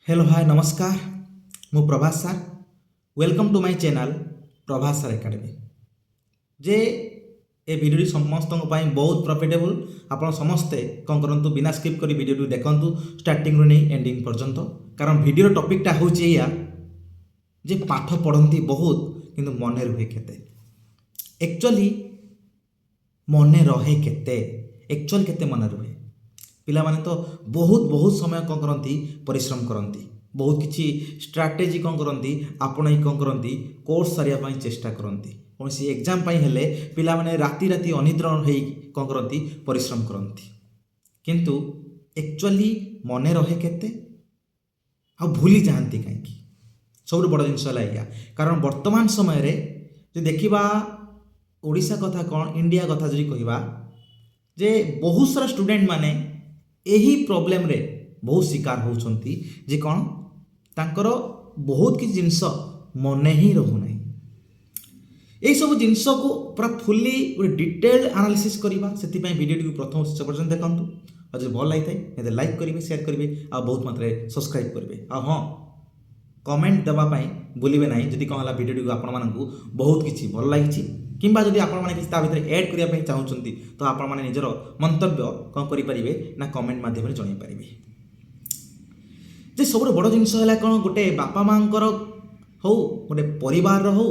Hello hi नमस्कार मु Prabhas sir welcome to my channel Prabhas sir academy जे ए भिडियो समस्त बहुत प्रॉफिटेबल आपण समस्ते कौन करूँ बिना स्किप करी वीडियो देखूँ स्टार्टिंग रू नहीं एंडिंग पर्यंत कारण वीडियो टॉपिकटा हूँ या जे पाठ पढ़ती बहुत किंतु मन रुहे केते एक्चुअली मन रहे केते एक्चुअल केते मन रुहे पिला माने तो बहुत बहुत समय कौन करती परिश्रम करती बहुत किसी स्ट्राटेजी कौन करती आपण कौन करती कोर्स सारिया चेष्टा करती कौन सी एग्जाम हेले पिला माने राति राति अनिद्रा हो कौन करती परिश्रम करती किंतु एक्चुअली मन रहे केते आ भूली जाती कहीं सब बड़ जिनस या कारण वर्तमान समय रे जो देखा ओडिशा कथा कौन इंडिया कथा जी कहवा जे बहुत सारा स्टूडेंट माने यही प्रोब्लेम रे बहुत शिकार होउछंती जे कौन तांकर बहुत किसी जिनस मन ही रहूना यही सब जिनस को पूरा फुल्ली गोटे डिटेल एनालिसिस करवा से वीडियो को प्रथम शेष पर्यटन देखूँ और जो भल लगी था लाइक करेंगे शेयर करेंगे आ बहुत मात्रा सब्सक्राइब करेंगे आ हाँ कमेंट देवाई भूलिए ना जदि कौन है वीडियो को आपण बहुत किसी भल लगी किंबा जदि आपण मैंने किसी भितर ऐड करने चाहूँगी तो आपण मैंने निजर मंतव्य कौन करेंगे ना कमेंट मध्यम जन पारे जे सब बड़ जिनस है कौन गोटे बापा माँ हो गोटे परिवार हो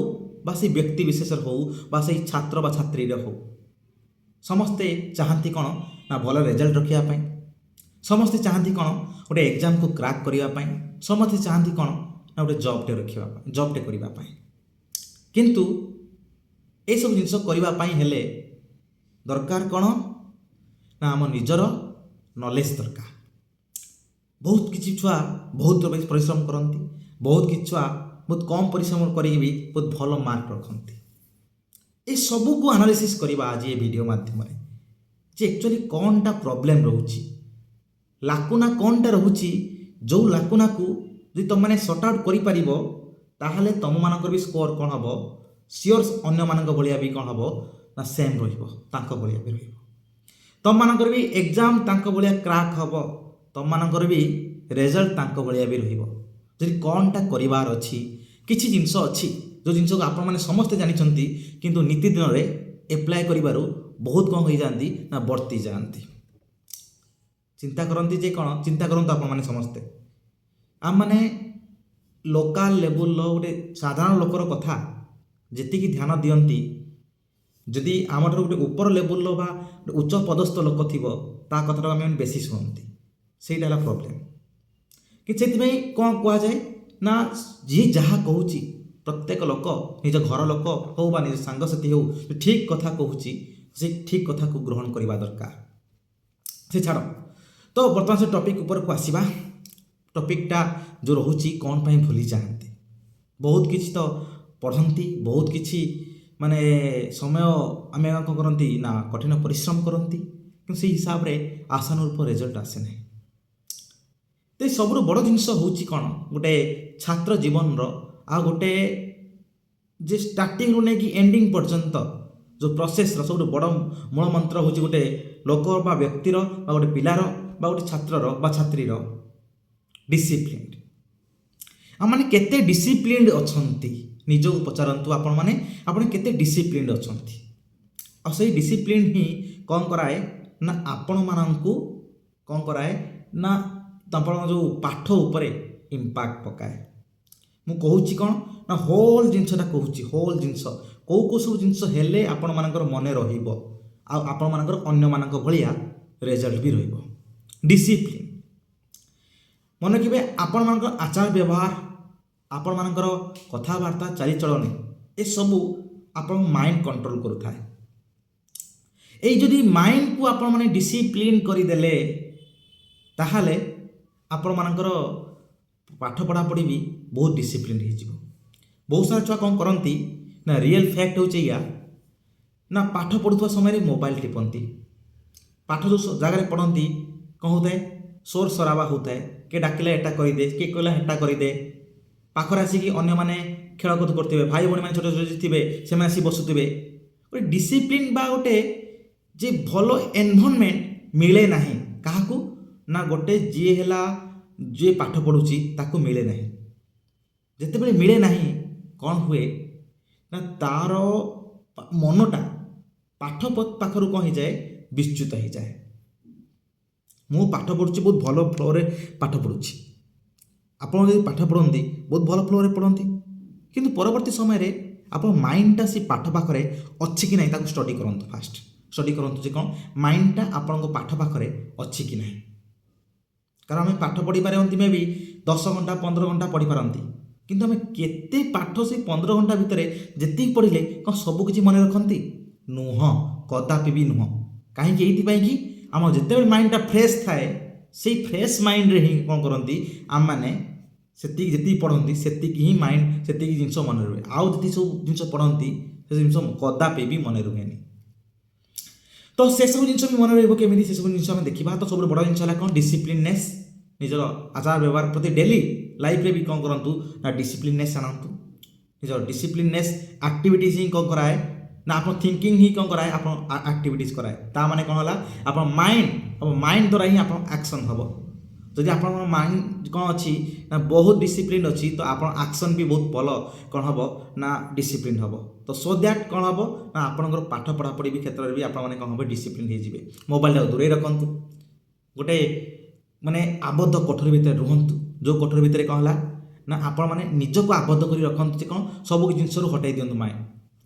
बा से व्यक्ति विशेष हो बा से छात्र बा छात्री हो समस्ते चाहती कौन ना भल रिजल्ट रखापी समस्ते चाहती कौन गोटे एग्जाम को क्रैक करने समस्ते चाहती कौन ना गोटे जॉबटे रखा जॉबटे करने किंतु ये सब जिनस करने हेले दरकार कौन ना आम निजर नॉलेज दरकार बहुत किसी छुआ बहुत परिश्रम करती बहुत किसी छुआ बहुत कम परिश्रम करी भी बहुत भल मार्क रखती ये सबू को एनालिसिस करवा आज ये वीडियो माध्यम जे एक्चुअली कौनटा प्रोब्लेम रोची लाकुना कौनटा रोची जो लाकुना को जो तुम मैंने सॉर्ट आउट करि परिबो ताहले तुम मानकर भी स्कोर कौन हम सियोर अन्य मानक भलिया भी कौन हम ना सेम रहिबो तांको भलिया भी रहिबो तुम मानकर भी एग्जाम तांको भलिया क्रैक हम तुम मानकर भी रिजल्ट तांको भलिया भी रहिबो जदि कौनटा करिवार अछि किछि जिंस अछि जो जिंस को आपण माने समस्त जानिछंती किंतु नीति दिन रे एप्लाई करिवारु बहुत कम हो जाती ना बढ़ती जाती चिंता करती जे कौन चिंता करंतु आपण माने समस्ते आम माने लोकल लेवल गोटे साधारण लोकर कथा जी ध्यान दियंती जदि आम गोटे ऊपर लेवल बा उच्च पदस्थ लोक थी ता कथा आम बेसी शुणती से प्रोब्लेम कि कौन कहुए ना जी जहाँ कहूँ प्रत्येक लोक निज घर लोक हो बा निज सांगसाथी हो ठीक कथा कहूँ से ठीक कथा को ग्रहण करवा दरकार से छाड़ तो बर्तमान से टॉपिक ऊपर को आसवा टॉपिकटा जो रोचे कौन पाई भूली जाती बहुत किसी तो पढ़ती बहुत किसी माने समय आम कौन करती ना कठिन परिश्रम करती कि से हिसाब रे आशानुरूप रिजल्ट आसे ना तो सब बड़ जिनस हूँ कौन गोटे छात्र जीवन आ गोटे जे स्टार्टिंग रू नहीं एंडिंग पर्यंत जो प्रोसेस सब बड़ मूल मंत्र हूँ गोटे लोक बा व्यक्तिर बा गोटे पिलार बा गोटे छात्रर बा छात्रीर डिसिप्लिन आम केते डिसिप्लिन अच्छी निजक पचारतु आपण मैंने आपने केते डिसिप्लिन अच्छी और से डिसिप्लिन ही कौन कराए ना आपण मानू कौन कराए ना तपर जो पाठ उपरे इम्पैक्ट पकाए मु कहूँ कौन ना होल जिनसटा कहूँ होल जिनस कौ कौ सब जिनस हेले आपण मानकर मन रहिबो आ आपण मानकर अन्य मानक भलिया रिजल्ट भी रहिबो डिसिप्लिन मन रखिए आपण मानकर आचार व्यवहार आपण मानकर कथबार्ता चालीचलन ए सबू आपण माइंड कंट्रोल करुଥାଏ एई जदि माइंड को आपण माने डिसिप्लिन करिदेले ताहाले आपण मानकर पाठ पढ़ा पढ़ी भी बहुत डिसिप्लिन हो बहुत सारा छुआ कौन करती ना रियल फैक्ट हो ना पाठ पढ़ुवा समय मोबाइल टिपंती पाठ जो जगह पढ़ती कौन होता है सोर सराबा होता है किए डाकिले एटा करदे किए कहला हेटा करदे पाखरे आसिक अन्य मैंने खेलकूद करते भाई भाई मैंने छोटे छोटे थे से आसी बसुवे गोटे डिसिप्लिन बा गोटे जे भल एनवायरनमेंट मिले ना क्या ना गोटे जी है ଯେ ପାଠ ପଢ଼ୁଛି ତାକୁ ମିଳେ ନାହିଁ। ଯେତେବେଳେ ମିଳେ ନାହିଁ କ'ଣ ହୁଏ ନା ତାର ମନଟା ପାଠ ପାଖରୁ କ'ଣ ହେଇଯାଏ, ବିଚ୍ୟୁତ ହେଇଯାଏ। ମୁଁ ପାଠ ପଢ଼ୁଛି, ବହୁତ ଭଲ ଫ୍ଲୋରେ ପାଠ ପଢ଼ୁଛି। ଆପଣ ଯଦି ପାଠ ପଢ଼ନ୍ତି ବହୁତ ଭଲ ଫ୍ଲୋରେ ପଢ଼ନ୍ତି, କିନ୍ତୁ ପରବର୍ତ୍ତୀ ସମୟରେ ଆପଣ ମାଇଣ୍ଡଟା ସେ ପାଠ ପାଖରେ ଅଛି କି ନାହିଁ ତାକୁ ଷ୍ଟଡି କରନ୍ତୁ। ଫାଷ୍ଟ ଷ୍ଟଡି କରନ୍ତୁ ଯେ କ'ଣ ମାଇଣ୍ଡଟା ଆପଣଙ୍କ ପାଠ ପାଖରେ ଅଛି କି ନାହିଁ। କାରଣ ଆମେ ପାଠ ପଢ଼ିପାରନ୍ତି ମେ ବି 10 ଘଣ୍ଟା 15 ଘଣ୍ଟା ପଢ଼ିପାରନ୍ତି, କିନ୍ତୁ ଆମେ କେତେ ପାଠ ସେଇ 15 ଘଣ୍ଟା ଭିତରେ ଯେତିକି ପଢ଼ିଲେ କ'ଣ ସବୁକିଛି ମନେ ରଖନ୍ତି? ନୁହଁ, କଦାପି ବି ନୁହଁ। କାହିଁକି? ଏଇଥିପାଇଁ କି ଆମର ଯେତେବେଳେ ମାଇଣ୍ଡଟା ଫ୍ରେଶ୍ ଥାଏ, ସେଇ ଫ୍ରେଶ୍ ମାଇଣ୍ଡରେ ହିଁ କ'ଣ କରନ୍ତି ଆମମାନେ ଯେତିକି ପଢ଼ନ୍ତି ସେତିକି ହିଁ ମାଇଣ୍ଡ ସେତିକି ଜିନିଷ ମନେ ରୁହେ। ଆଉ ଯେତିକି ସବୁ ଜିନିଷ ପଢ଼ନ୍ତି ସେ ଜିନିଷ କଦାପି ବି ମନେ ରୁହେନି। ତ ସେସବୁ ଜିନିଷ ବି ମନେ ରହିବ କେମିତି, ସେସବୁ ଜିନିଷ ଆମେ ଦେଖିବା। ତ ସବୁଠୁ ବଡ଼ ଜିନିଷ ହେଲା କ'ଣ, ଡିସିପ୍ଲିନନେସ୍। ନିଜର ଆଚାର ବ୍ୟବହାର ପ୍ରତି ଡେଲି ଲାଇଫରେ ବି କ'ଣ କରନ୍ତୁ ନା ଡିସିପ୍ଲିନନେସ୍ ଆଣନ୍ତୁ। ନିଜର ଡିସିପ୍ଲିନନେସ୍ ଆକ୍ଟିଭିଟିଜ୍ ହିଁ କ'ଣ କରାଏ ନା ଆପଣ ଥିଙ୍କିଂ ହିଁ କ'ଣ କରାଏ, ଆପଣ ଆକ୍ଟିଭିଟିଜ୍ କରାଏ। ତା ମାନେ କ'ଣ ହେଲା, ଆପଣ ମାଇଣ୍ଡ ଦ୍ୱାରା ହିଁ ଆପଣ ଆକ୍ସନ୍ ହେବ। ଯଦି ଆପଣଙ୍କର ମାଇଣ୍ଡ କ'ଣ ଅଛି ନା ବହୁତ ଡିସିପ୍ଲିନ୍ ଅଛି, ତ ଆପଣ ଆକ୍ସନ୍ ବି ବହୁତ ଭଲ କ'ଣ ହେବ ନା ଡିସିପ୍ଲିନ୍ ହେବ। ତ ସୋ ଦ୍ୟାଟ୍ କ'ଣ ହେବ ନା ଆପଣଙ୍କର ପାଠ ପଢ଼ାପଢ଼ି ବି କ୍ଷେତ୍ରରେ ବି ଆପଣମାନେ କ'ଣ ହେବ, ଡିସିପ୍ଲିନ୍ ହେଇଯିବେ। ମୋବାଇଲଟାକୁ ଦୂରେଇ ରଖନ୍ତୁ, ଗୋଟେ ମାନେ ଆବଦ୍ଧ କୋଠରୀ ଭିତରେ ରୁହନ୍ତୁ। ଯେଉଁ କୋଠରୀ ଭିତରେ କ'ଣ ହେଲା ନା ଆପଣମାନେ ନିଜକୁ ଆବଦ୍ଧ କରି ରଖନ୍ତୁ ଯେ କ'ଣ ସବୁ ଜିନିଷରୁ ହଟାଇ ଦିଅନ୍ତୁ ମାଇଣ୍ଡ।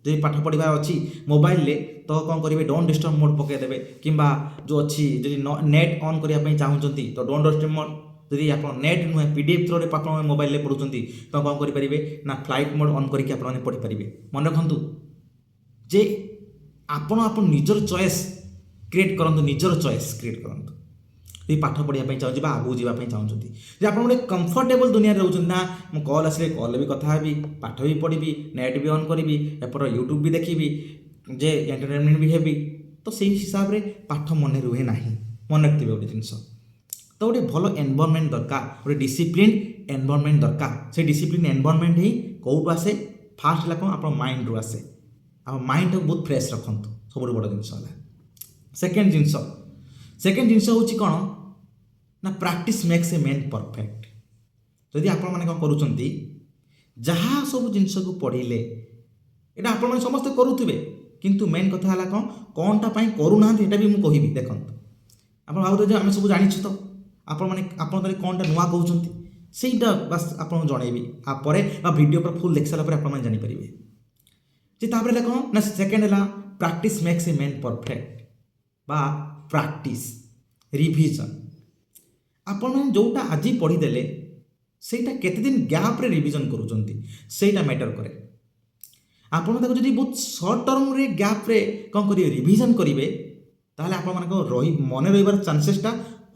ଯଦି ପାଠ ପଢ଼ିବାର ଅଛି ମୋବାଇଲରେ, ତ କ'ଣ କରିବେ, ଡୋଣ୍ଟ ଡିଷ୍ଟର୍ବ ମୋଡ଼ ପକାଇଦେବେ। କିମ୍ବା ଯେଉଁ ଅଛି ଯଦି ନେଟ୍ ଅନ୍ କରିବା ପାଇଁ ଚାହୁଁଛନ୍ତି ତ ଡୋଣ୍ଟ ଡିଷ୍ଟର୍ବ ମୋଡ଼। ଯଦି ଆପଣ ନେଟ୍ ନୁହେଁ PDF ଥ୍ରୋରେ ଆପଣ ମୋବାଇଲରେ ପଢ଼ୁଛନ୍ତି ତ କ'ଣ କରିପାରିବେ ନା ଫ୍ଲାଇଟ୍ ମୋଡ଼ ଅନ୍ କରିକି ଆପଣମାନେ ପଢ଼ିପାରିବେ। ମନେ ରଖନ୍ତୁ ଯେ ଆପଣ ନିଜର ଚଏସ୍ କ୍ରିଏଟ୍ କରନ୍ତୁ, ନିଜର ଚଏସ୍ କ୍ରିଏଟ୍ କରନ୍ତୁ। ଯଦି ପାଠ ପଢ଼ିବା ପାଇଁ ଚାହୁଁଛନ୍ତି ବା ଆଗକୁ ଯିବା ପାଇଁ ଚାହୁଁଛନ୍ତି, ଯେ ଆପଣ ଗୋଟେ କମ୍ଫର୍ଟେବଲ୍ ଦୁନିଆରେ ରହୁଛନ୍ତି, ନା ମୁଁ କଲ୍ ଆସିଲେ କଲ୍ରେ ବି କଥା ହେବି, ପାଠ ବି ପଢ଼ିବି, ନେଟ୍ ବି ଅନ୍ କରିବି, ଏପଟ ୟୁଟ୍ୟୁବ୍ ବି ଦେଖିବି, ଯେ ଏଣ୍ଟରଟେନମେଣ୍ଟ ବି ହେବି, ତ ସେଇ ହିସାବରେ ପାଠ ମନେ ରୁହେ ନାହିଁ। ମନେ ରଖିଥିବେ ଗୋଟେ ଜିନିଷ, ତ ଗୋଟେ ଭଲ ଏନଭାରନମେଣ୍ଟ ଦରକାର, ଗୋଟେ ଡିସିପ୍ଲିନ୍ ଏନଭାରନମେଣ୍ଟ ଦରକାର। ସେ ଡିସିପ୍ଲିନ୍ ଏନଭାରନମେଣ୍ଟ ହିଁ କେଉଁଠୁ ଆସେ? ଫାର୍ଷ୍ଟ ହେଲା କ'ଣ, ଆପଣ ମାଇଣ୍ଡରୁ ଆସେ। ଆଉ ମାଇଣ୍ଡଟାକୁ ବହୁତ ଫ୍ରେଶ୍ ରଖନ୍ତୁ, ସବୁଠୁ ବଡ଼ ଜିନିଷ ହେଲା। ସେକେଣ୍ଡ ଜିନିଷ ହେଉଛି କ'ଣ ନା ପ୍ରାକ୍ଟିସ୍ ମେକ୍ସ ଏ ମ୍ୟାନ୍ ପରଫେକ୍ଟ। ଯଦି ଆପଣମାନେ କ'ଣ କରୁଛନ୍ତି, ଯାହା ସବୁ ଜିନିଷକୁ ପଢ଼ିଲେ ଏଇଟା ଆପଣମାନେ ସମସ୍ତେ କରୁଥିବେ, କିନ୍ତୁ ମେନ୍ କଥା ହେଲା କ'ଣଟା ପାଇଁ କରୁନାହାନ୍ତି ଏଇଟା ବି ମୁଁ କହିବି। ଦେଖନ୍ତୁ, ଆପଣ ଭାବୁଥିବେ ଯେ ଆମେ ସବୁ ଜାଣିଛୁ, ତ ଆପଣମାନେ କ'ଣଟା ନୂଆ କହୁଛନ୍ତି, ସେଇଟା ବାସ୍ ଆପଣଙ୍କୁ ଜଣାଇବି। ପରେ ବା ଭିଡ଼ିଓ ପୁରା ଫୁଲ୍ ଦେଖି ସାରିଲା ପରେ ଆପଣମାନେ ଜାଣିପାରିବେ। ଯେ ତାପରେ ହେଲା କ'ଣ ନା ସେକେଣ୍ଡ ହେଲା ପ୍ରାକ୍ଟିସ୍ ମେକ୍ସ ଏ ମ୍ୟାନ୍ ପରଫେକ୍ଟ ବା ପ୍ରାକ୍ଟିସ୍ ରିଭିଜନ୍। ଆପଣମାନେ ଯେଉଁଟା ଆଜି ପଢ଼ିଦେଲେ ସେଇଟା କେତେ ଦିନ ଗ୍ୟାପ୍ରେ ରିଭିଜନ୍ କରୁଛନ୍ତି ସେଇଟା ମ୍ୟାଟର୍ କରେ। ଆପଣ ତାକୁ ଯଦି ବହୁତ ସର୍ଟ ଟର୍ମରେ ଗ୍ୟାପ୍ରେ କ'ଣ କରିବେ, ରିଭିଜନ୍ କରିବେ, ତାହେଲେ ଆପଣମାନଙ୍କ ମନେ ରହିବାର ଚାନ୍ସେସ୍ଟା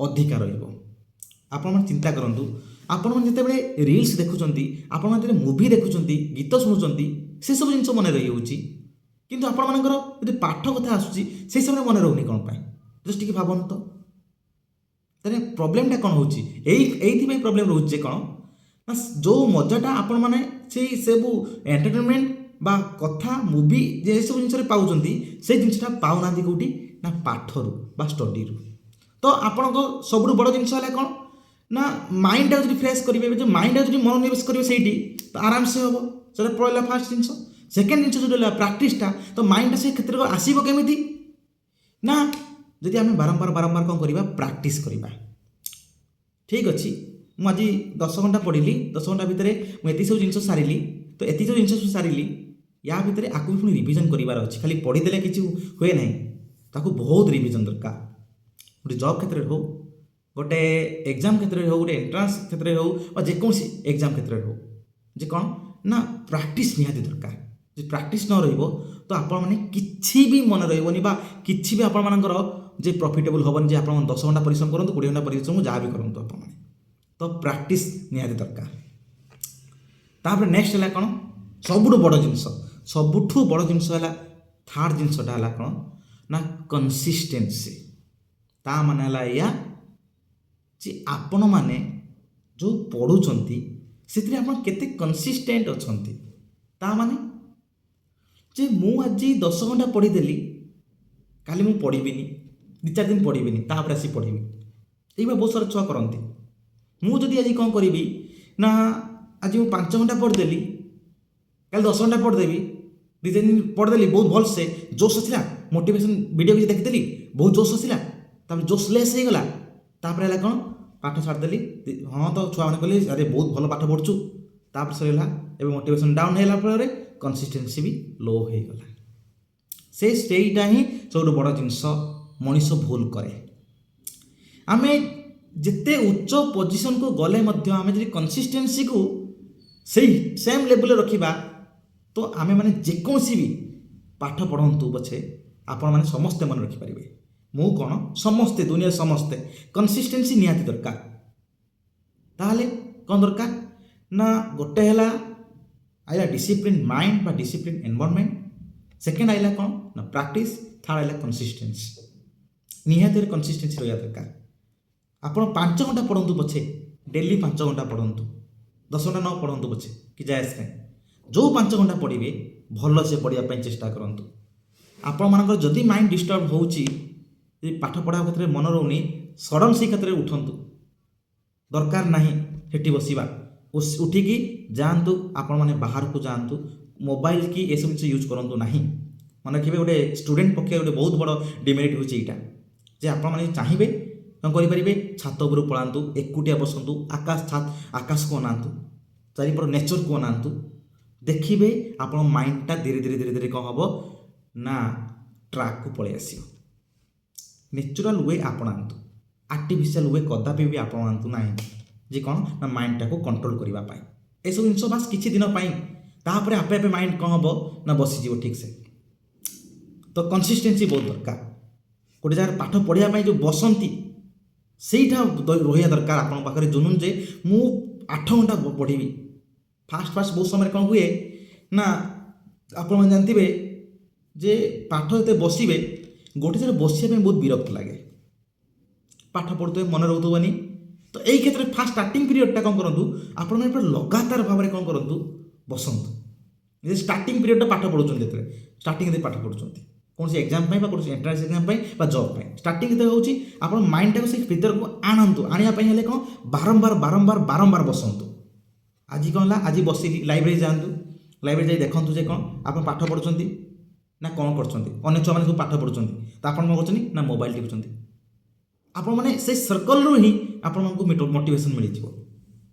ଅଧିକା ରହିବ। ଆପଣମାନେ ଚିନ୍ତା କରନ୍ତୁ, ଆପଣମାନେ ଯେତେବେଳେ ରିଲ୍ସ ଦେଖୁଛନ୍ତି, ଆପଣମାନେ ଯେତେବେଳେ ମୁଭି ଦେଖୁଛନ୍ତି, ଗୀତ ଶୁଣୁଛନ୍ତି, ସେସବୁ ଜିନିଷ ମନେ ରହିଯାଉଛି, କିନ୍ତୁ ଆପଣମାନଙ୍କର ଯଦି ପାଠ କଥା ଆସୁଛି ସେଇ ସମୟରେ ମନେ ରହୁନି କ'ଣ ପାଇଁ? ଜଷ୍ଟ ଟିକେ ଭାବନ୍ତୁ ତ। ତାହେଲେ ପ୍ରୋବ୍ଲେମଟା କ'ଣ ହେଉଛି? ଏଇଥିପାଇଁ ପ୍ରୋବ୍ଲେମ ରହୁଛି ଯେ କ'ଣ ନା ଯେଉଁ ମଜାଟା ଆପଣମାନେ ସେଇ ସବୁ ଏଣ୍ଟରଟେନମେଣ୍ଟ ବା କଥା ମୁଭି ଯେ ଏସବୁ ଜିନିଷରେ ପାଉଛନ୍ତି, ସେଇ ଜିନିଷଟା ପାଉନାହାନ୍ତି କେଉଁଠି ନା ପାଠରୁ ବା ଷ୍ଟଡ଼ିରୁ। ତ ଆପଣଙ୍କ ସବୁଠୁ ବଡ଼ ଜିନିଷ ହେଲା କ'ଣ ନା ମାଇଣ୍ଡଟାକୁ ଯଦି ଫ୍ରେଶ୍ କରିବେ, ଯେ ମାଇଣ୍ଡଟାକୁ ଯଦି ମନୋନିବେଶ କରିବେ ସେଇଠି, ତ ଆରାମସେ ହେବ। ସେଇଟା ପଳେଇଲା ଫାର୍ଷ୍ଟ ଜିନିଷ। ସେକେଣ୍ଡ ଜିନିଷ ଯେଉଁଟା ହେଲା ପ୍ରାକ୍ଟିସଟା, ତ ମାଇଣ୍ଡଟା ସେଇ କ୍ଷେତ୍ରରେ ଆସିବ କେମିତି ନା ଯଦି ଆମେ ବାରମ୍ବାର କ'ଣ କରିବା, ପ୍ରାକ୍ଟିସ୍ କରିବା। ଠିକ୍ ଅଛି, ମୁଁ ଆଜି 10 ଘଣ୍ଟା ପଢ଼ିଲି, 10 ଘଣ୍ଟା ଭିତରେ ମୁଁ ଏତିକି ସବୁ ଜିନିଷ ସାରିଲି, ତ ଏତିକି ସବୁ ଜିନିଷ ସାରିଲି, ୟା ଭିତରେ ଆକୁ ବି ପୁଣି ରିଭିଜନ୍ କରିବାର ଅଛି। ଖାଲି ପଢ଼ିଦେଲେ କିଛି ହୁଏ ନାହିଁ, ତାକୁ ବହୁତ ରିଭିଜନ୍ ଦରକାର। ଗୋଟେ ଜବ୍ କ୍ଷେତ୍ରରେ ହେଉ, ଗୋଟେ ଏକ୍ଜାମ୍ କ୍ଷେତ୍ରରେ ହେଉ, ଗୋଟେ ଏଣ୍ଟ୍ରାନ୍ସ କ୍ଷେତ୍ରରେ ହେଉ, ବା ଯେକୌଣସି ଏକ୍ଜାମ୍ କ୍ଷେତ୍ରରେ ହେଉ, ଯେ କ'ଣ ନା ପ୍ରାକ୍ଟିସ୍ ନିହାତି ଦରକାର। ଯଦି ପ୍ରାକ୍ଟିସ୍ ନ ରହିବ ତ ଆପଣମାନେ କିଛି ବି ମନେ ରହିବନି, ବା କିଛି ବି ଆପଣମାନଙ୍କର ଯେ ପ୍ରଫିଟେବୁଲ୍ ହେବନି। ଯେ ଆପଣ 10 ଘଣ୍ଟା ପରିଶ୍ରମ କରନ୍ତୁ, 20 ଘଣ୍ଟା ପରିଶ୍ରମ ଯାହା ବି କରନ୍ତୁ ଆପଣମାନେ, ତ ପ୍ରାକ୍ଟିସ୍ ନିହାତି ଦରକାର। ତାପରେ ନେକ୍ସଟ ହେଲା କ'ଣ, ସବୁଠୁ ବଡ଼ ଜିନିଷ ହେଲା ଥାର୍ଡ଼ ଜିନିଷଟା ହେଲା କ'ଣ ନା କନସିଷ୍ଟେନ୍ସି। ତା ମାନେ ହେଲା ଏଇଆ ଯେ ଆପଣମାନେ ଯେଉଁ ପଢ଼ୁଛନ୍ତି ସେଥିରେ ଆପଣ କେତେ କନସିଷ୍ଟେଣ୍ଟ ଅଛନ୍ତି। ତା ମାନେ ଯେ ମୁଁ ଆଜି 10 ଘଣ୍ଟା ପଢ଼ିଦେଲି, କାଲି ମୁଁ ପଢ଼ିବିନି, 2-4 ଦିନ ପଢ଼ିବିନି, ତାପରେ ଆସି ପଢ଼ିବି। ଏଇଭଳିଆ ବହୁତ ସାରା ଛୁଆ କରନ୍ତି। ମୁଁ ଯଦି ଆଜି କ'ଣ କରିବି ନା ଆଜି ମୁଁ 5 ଘଣ୍ଟା ପଢ଼ିଦେଲି, କାଲି 10 ଘଣ୍ଟା ପଢ଼ିଦେବି, 2-3 ଦିନ ପଢ଼ିଦେଲି ବହୁତ ଭଲସେ, ଜୋସ୍ ଆସିଲା, ମୋଟିଭେସନ୍ ଭିଡ଼ିଓ କିଛି ଦେଖିଦେଲି, ବହୁତ ଜୋସ୍ ଆସିଲା, ତାପରେ ଜୋସ୍ ଲେସ୍ ହେଇଗଲା, ତାପରେ ହେଲା କ'ଣ ପାଠ ଛାଡ଼ିଦେଲି। ହଁ ତ ଛୁଆମାନେ କହିଲେ ଆରେ ବହୁତ ଭଲ ପାଠ ପଢ଼ୁଛୁ, ତାପରେ ସରିଗଲା। ଏବେ ମୋଟିଭେସନ୍ ଡାଉନ୍ ହେଇଗଲା ଫଳରେ କନସିଷ୍ଟେନ୍ସି ବି ଲୋ ହେଇଗଲା। ସେଇଟା ହିଁ ସବୁଠୁ ବଡ଼ ଜିନିଷ ମଣିଷ ଭୁଲ କରେ। ଆମେ ଯେତେ ଉଚ୍ଚ ପୋଜିସନକୁ ଗଲେ ମଧ୍ୟ ଆମେ ଯଦି କନସିଷ୍ଟେନ୍ସିକୁ ସେଇ ସେମ୍ ଲେଭେଲରେ ରଖିବା ତ ଆମେମାନେ ଯେକୌଣସି ବି ପାଠ ପଢ଼ନ୍ତୁ ପଛେ ଆପଣମାନେ ସମସ୍ତେ ମନେ ରଖିପାରିବେ। ମୁଁ କ'ଣ ସମସ୍ତେ, ଦୁନିଆରେ ସମସ୍ତେ କନସିଷ୍ଟେନ୍ସି ନିହାତି ଦରକାର। ତାହେଲେ କ'ଣ ଦରକାର ନା ଗୋଟେ ହେଲା ଆଇଲା ଡିସିପ୍ଲିନ୍ ମାଇଣ୍ଡ ବା ଡିସିପ୍ଲିନ୍ ଏନଭାରନମେଣ୍ଟ, ସେକେଣ୍ଡ ଆଇଲା କ'ଣ ନା ପ୍ରାକ୍ଟିସ୍, ଥାର୍ଡ଼ ଆଇଲା କନସିଷ୍ଟେନ୍ସି। ନିହାତି କନସିଷ୍ଟେନ୍ସି ରହିବା ଦରକାର। ଆପଣ 5 ଘଣ୍ଟା ପଢ଼ନ୍ତୁ ପଛେ, ଡେଲି 5 ଘଣ୍ଟା ପଢ଼ନ୍ତୁ, 10 ଘଣ୍ଟା ନ ପଢ଼ନ୍ତୁ ପଛେ କି ଯାଏ ଆସେ ନାହିଁ, ଯେଉଁ 5 ଘଣ୍ଟା ପଢ଼ିବେ ଭଲସେ ପଢ଼ିବା ପାଇଁ ଚେଷ୍ଟା କରନ୍ତୁ। ଆପଣମାନଙ୍କର ଯଦି ମାଇଣ୍ଡ ଡିଷ୍ଟର୍ବ ହେଉଛି, ଯଦି ପାଠ ପଢ଼ା କ୍ଷେତ୍ରରେ ମନ ରହୁନି, ସଡ଼ନ୍ ସେଇ କ୍ଷେତ୍ରରେ ଉଠନ୍ତୁ। ଦରକାର ନାହିଁ ସେଠି ବସିବା, ଉଠିକି ଯାଆନ୍ତୁ, ଆପଣମାନେ ବାହାରକୁ ଯାଆନ୍ତୁ, ମୋବାଇଲ କି ଏସବୁ ଜିନିଷ ୟୁଜ୍ କରନ୍ତୁ ନାହିଁ। ମନେ ରଖିବେ ଗୋଟେ ଷ୍ଟୁଡେଣ୍ଟ ପକ୍ଷେ ଗୋଟେ ବହୁତ ବଡ଼ ଡିମେରିଟ୍ ହେଉଛି ଏଇଟା ଯେ ଆପଣମାନେ ଚାହିଁବେ କ'ଣ କରିପାରିବେ, ଛାତ ଉପରକୁ ପଳାନ୍ତୁ, ଏକୁଟିଆ ବସନ୍ତୁ, ଆକାଶକୁ ଅନାନ୍ତୁ, ଚାରିପଟ ନେଚରକୁ ଅନାନ୍ତୁ, ଦେଖିବେ ଆପଣ ମାଇଣ୍ଡଟା ଧୀରେ ଧୀରେ କ'ଣ ହେବ ନା ଟ୍ରାକ୍କୁ ପଳେଇ ଆସିବ। ନେଚୁରାଲ ୱେ ଆପଣାନ୍ତୁ, ଆର୍ଟିଫିସିଆଲ ୱେ କଦାପି ବି ଆପଣାନ୍ତୁ ନାହିଁ ଯେ କ'ଣ ନା ମାଇଣ୍ଡଟାକୁ କଣ୍ଟ୍ରୋଲ କରିବା ପାଇଁ। ଏସବୁ ଜିନିଷ ବାସ୍ କିଛି ଦିନ ପାଇଁ, ତାପରେ ଆପେ ଆପେ ମାଇଣ୍ଡ କ'ଣ ହେବ ନା ବସିଯିବ ଠିକ୍ସେ। ତ କନସିଷ୍ଟେନ୍ସି ବହୁତ ଦରକାର। ଗୋଟେ ଜାଗାରେ ପାଠ ପଢ଼ିବା ପାଇଁ ଯେଉଁ ବସନ୍ତି ସେଇଟା ରହିବା ଦରକାର ଆପଣଙ୍କ ପାଖରେ ଜୁନୁନ୍ ଯେ ମୁଁ 8 ଘଣ୍ଟା ପଢ଼ିବି। ଫାଷ୍ଟ ବହୁତ ସମୟରେ କ'ଣ ହୁଏ ନା ଆପଣମାନେ ଜାଣିଥିବେ ଯେ ପାଠ ଯେତେ ବସିବେ ଗୋଟେ ଜାଗାରେ ବସିବା ପାଇଁ ବହୁତ ବିରକ୍ତ ଲାଗେ, ପାଠ ପଢ଼ୁଥିବେ ମନେ ରହୁଥିବନି। ତ ଏଇ କ୍ଷେତ୍ରରେ ଫାଷ୍ଟ ଷ୍ଟାର୍ଟିଂ ପିରିୟଡ଼ଟା କ'ଣ କରନ୍ତୁ, ଆପଣମାନେ ପୁରା ଲଗାତାର ଭାବରେ କ'ଣ କରନ୍ତୁ ବସନ୍ତୁ। ଯେ ଷ୍ଟାର୍ଟିଂ ପିରିୟଡ଼ଟା ପାଠ ପଢ଼ୁଛନ୍ତି, ଯେତେବେଳେ ଷ୍ଟାର୍ଟିଂରେ ପାଠ ପଢ଼ୁଛନ୍ତି କୌଣସି ଏକ୍ଜାମ୍ ପାଇଁ ବା କୌଣସି ଏଣ୍ଟ୍ରାନ୍ସ ଏକ୍ଜାମ୍ ପାଇଁ ବା ଜବ୍ ପାଇଁ, ଷ୍ଟାର୍ଟିଂ ଯେତେବେଳେ ହେଉଛି ଆପଣ ମାଇଣ୍ଡଟାକୁ ସେ ଭିତରକୁ ଆଣନ୍ତୁ। ଆଣିବା ପାଇଁ ହେଲେ କ'ଣ ବାରମ୍ବାର ବସନ୍ତୁ। ଆଜି କ'ଣ ହେଲା, ଆଜି ବସିଲି, ଲାଇବ୍ରେରୀ ଯାଆନ୍ତୁ, ଲାଇବ୍ରେରୀ ଯାଇ ଦେଖନ୍ତୁ ଯେ କ'ଣ ଆପଣ ପାଠ ପଢ଼ୁଛନ୍ତି ନା କ'ଣ କରୁଛନ୍ତି। ଅନ୍ୟ ଛୁଆମାନେ ସବୁ ପାଠ ପଢ଼ୁଛନ୍ତି, ତ ଆପଣ କ'ଣ କରୁଛନ୍ତି ନା ମୋବାଇଲ ଟିପୁଛନ୍ତି। ଆପଣମାନେ ସେଇ ସର୍କଲରୁ ହିଁ ଆପଣଙ୍କୁ ମୋଟିଭେସନ୍ ମିଳିଯିବ।